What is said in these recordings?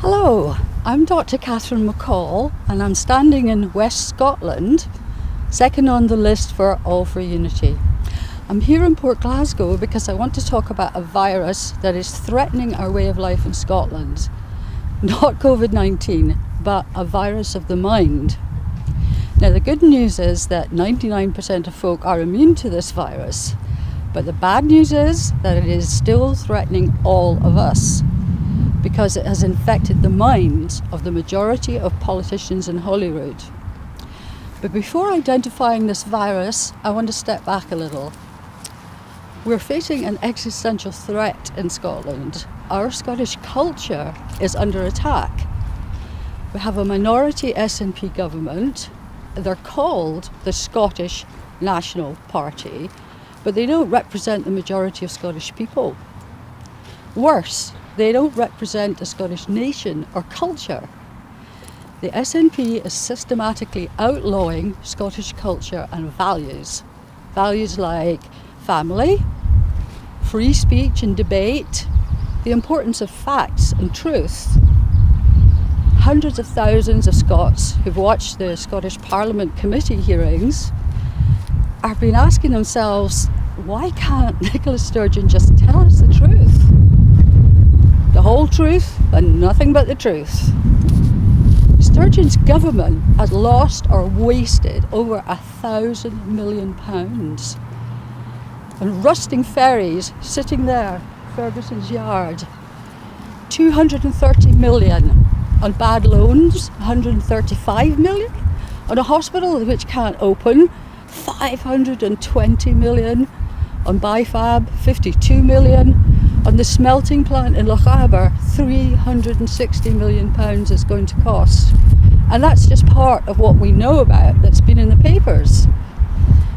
Hello, I'm Dr Catherine McCall and I'm standing in West Scotland, second on the list for All for Unity. I'm here in Port Glasgow because I want to talk about a virus that is threatening our way of life in Scotland. Not COVID-19, but a virus of the mind. Now the good news is that 99% of folk are immune to this virus, but the bad news is that it is still threatening all of us, because it has infected the minds of the majority of politicians in Holyrood. But before identifying this virus, I want to step back a little. We're facing an existential threat in Scotland. Our Scottish culture is under attack. We have a minority SNP government. They're called the Scottish National Party, but they don't represent the majority of Scottish people. Worse, they don't represent the Scottish nation or culture. The SNP is systematically outlawing Scottish culture and values. Values like family, free speech and debate, the importance of facts and truth. Hundreds of thousands of Scots who've watched the Scottish Parliament committee hearings have been asking themselves, why can't Nicola Sturgeon just tell us the truth? The whole truth and nothing but the truth. Sturgeon's government has lost or wasted over £1,000 million on rusting ferries sitting there, Ferguson's Yard. 230 million on bad loans, 135 million on a hospital which can't open, 520 million on BIFAB, 52 million. On the smelting plant in Lochaber, £360 million it's going to cost. And that's just part of what we know about that's been in the papers.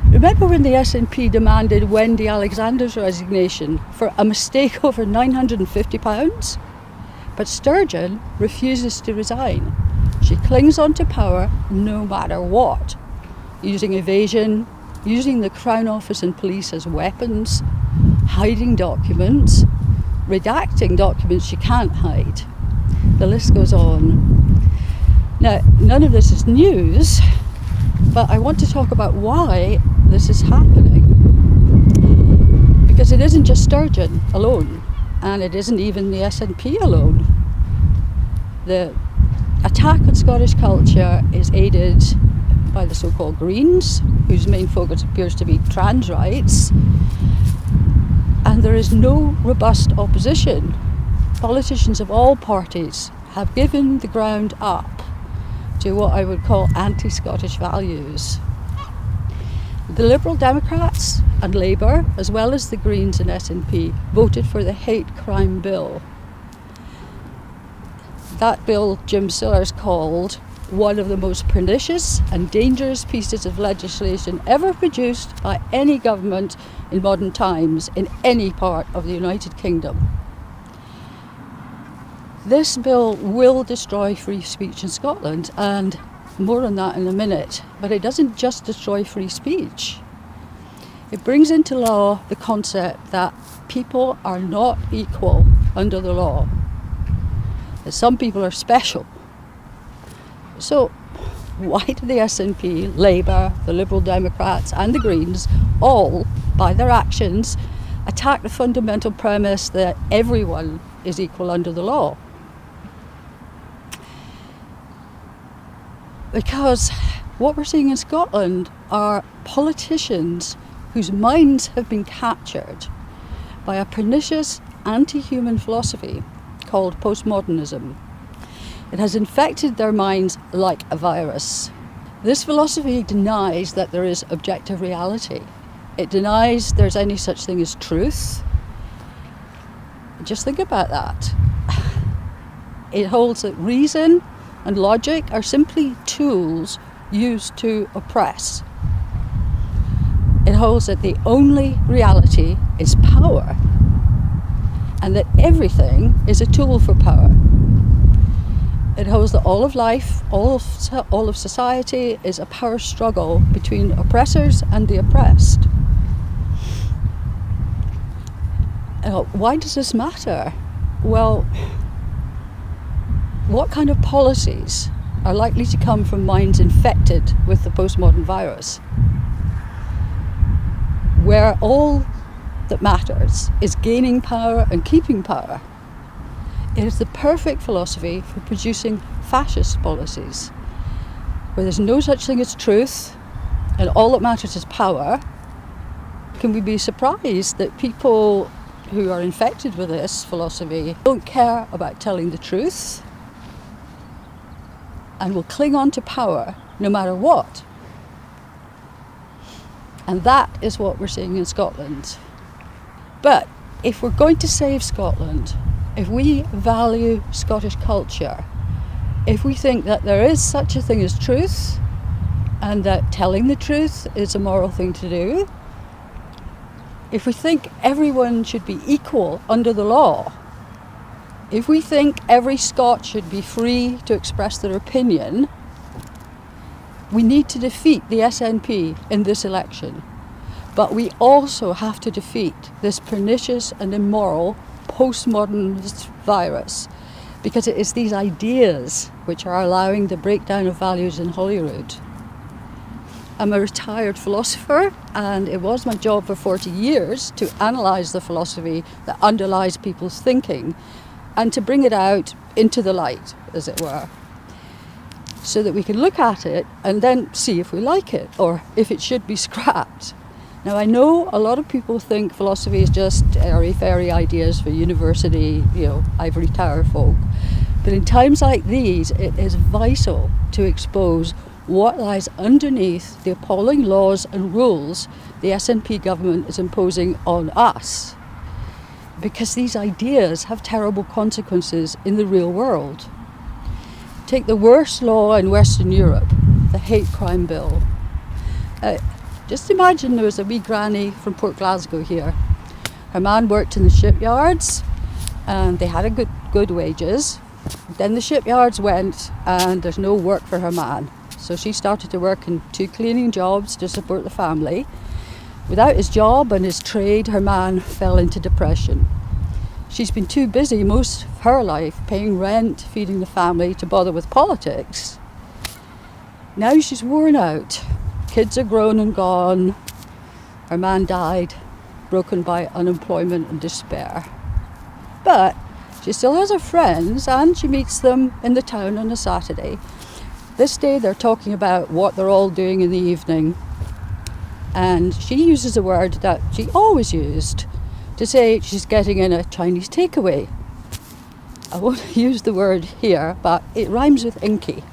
Remember when the SNP demanded Wendy Alexander's resignation for a mistake over £950? But Sturgeon refuses to resign. She clings on to power no matter what, using evasion, using the Crown Office and police as weapons, hiding documents, redacting documents she can't hide. The list goes on. Now, none of this is news, but I want to talk about why this is happening. Because it isn't just Sturgeon alone, and it isn't even the SNP alone. The attack on Scottish culture is aided by the so-called Greens, whose main focus appears to be trans rights. And there is no robust opposition. Politicians of all parties have given the ground up to what I would call anti-Scottish values. The Liberal Democrats and Labour, as well as the Greens and SNP, voted for the hate crime bill. That bill Jim Sillars called one of the most pernicious and dangerous pieces of legislation ever produced by any government in modern times in any part of the United Kingdom. This bill will destroy free speech in Scotland, and more on that in a minute. But it doesn't just destroy free speech. It brings into law the concept that people are not equal under the law, that some people are special. So why do the SNP, Labour, the Liberal Democrats and the Greens all, by their actions, attack the fundamental premise that everyone is equal under the law? Because what we're seeing in Scotland are politicians whose minds have been captured by a pernicious anti-human philosophy called postmodernism. It has infected their minds like a virus. This philosophy denies that there is objective reality. It denies there's any such thing as truth. Just think about that. It holds that reason and logic are simply tools used to oppress. It holds that the only reality is power, and that everything is a tool for power. It holds that all of life, all of society is a power struggle between oppressors and the oppressed. Why does this matter? Well, what kind of policies are likely to come from minds infected with the postmodern virus, where all that matters is gaining power and keeping power. It is the perfect philosophy for producing fascist policies, where there's no such thing as truth and all that matters is power. Can we be surprised that people who are infected with this philosophy don't care about telling the truth and will cling on to power no matter what? And that is what we're seeing in Scotland. But if we're going to save Scotland, if we value Scottish culture, if we think that there is such a thing as truth and that telling the truth is a moral thing to do, if we think everyone should be equal under the law, if we think every Scot should be free to express their opinion, we need to defeat the SNP in this election. But we also have to defeat this pernicious and immoral postmodernist virus, because it is these ideas which are allowing the breakdown of values in Holyrood. I'm a retired philosopher, and it was my job for 40 years to analyse the philosophy that underlies people's thinking and to bring it out into the light, as it were, so that we can look at it and then see if we like it or if it should be scrapped. Now, I know a lot of people think philosophy is just airy-fairy ideas for university, ivory tower folk. But in times like these, it is vital to expose what lies underneath the appalling laws and rules the SNP government is imposing on us. Because these ideas have terrible consequences in the real world. Take the worst law in Western Europe, the hate crime bill. Just imagine there was a wee granny from Port Glasgow here. Her man worked in the shipyards and they had a good wages. Then the shipyards went and there's no work for her man. So she started to work in 2 cleaning jobs to support the family. Without his job and his trade, her man fell into depression. She's been too busy most of her life paying rent, feeding the family, to bother with politics. Now she's worn out. Kids are grown and gone. Her man died, broken by unemployment and despair. But she still has her friends and she meets them in the town on a Saturday. This day they're talking about what they're all doing in the evening. And she uses a word that she always used to say she's getting in a Chinese takeaway. I won't use the word here, but it rhymes with inky.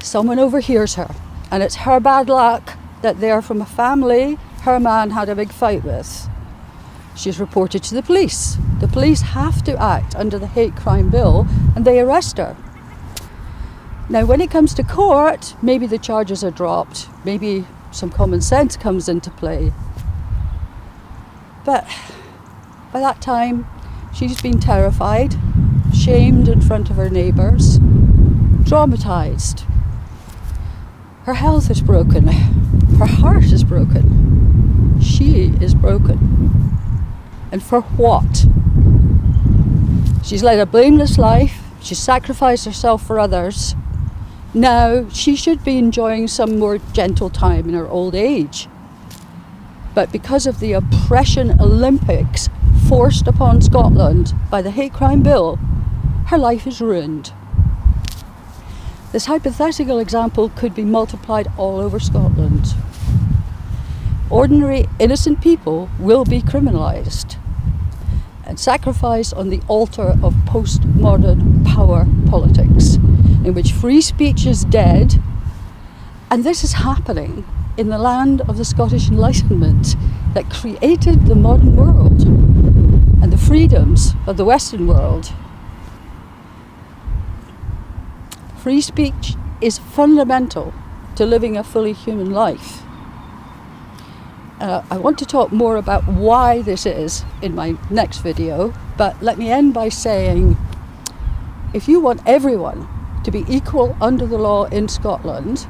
Someone overhears her, and it's her bad luck that they're from a family her man had a big fight with. She's reported to the police. The police have to act under the hate crime bill, and they arrest her. Now, when it comes to court, maybe the charges are dropped, maybe some common sense comes into play. But by that time, she's been terrified, shamed in front of her neighbours, traumatised. Her health is broken. Her heart is broken. She is broken. And for what? She's led a blameless life. She's sacrificed herself for others. Now, she should be enjoying some more gentle time in her old age. But because of the oppression Olympics forced upon Scotland by the hate crime bill, her life is ruined. This hypothetical example could be multiplied all over Scotland. Ordinary, innocent people will be criminalised and sacrificed on the altar of postmodern power politics, in which free speech is dead. And this is happening in the land of the Scottish Enlightenment that created the modern world and the freedoms of the Western world. Free speech is fundamental to living a fully human life. I want to talk more about why this is in my next video, but let me end by saying, if you want everyone to be equal under the law in Scotland,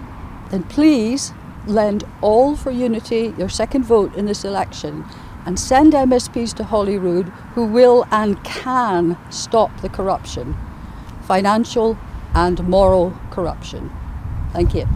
then please lend All for Unity your second vote in this election and send MSPs to Holyrood who will and can stop the corruption. financial and moral corruption. Thank you.